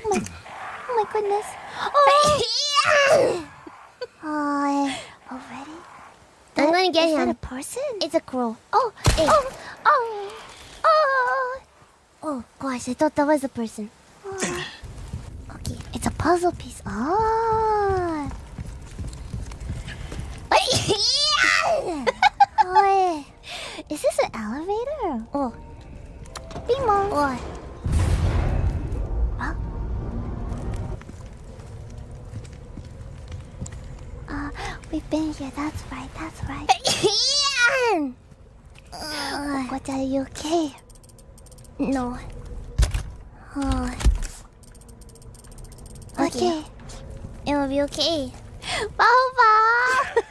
Oh my goodness. Oh, already? I'm gonna get is him. Is that a person? It's a crow. Oh, Hey. Oh, Gosh, I thought that was a person. okay, it's a puzzle piece. Oh. Oh, is this an elevator? Oh. Bing-bong. Oh. We've been here. That's right. That's right. What, are you okay? No. Oh. Okay. Okay. It will be okay. Baba!